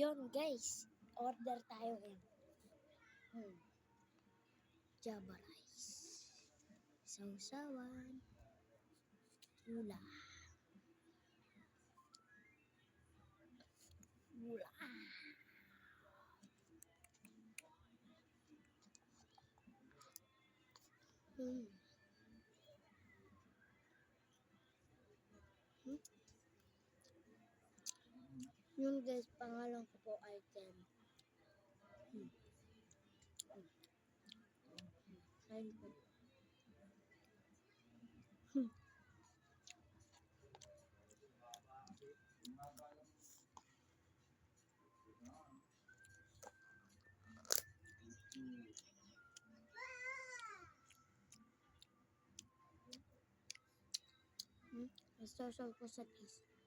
Yun guys, order tayo ngayon. Java rice. Sausawan. Gula. Gula. Yung guys, pangalan ko po ay Ken. Ayun po. Social ko sa taste.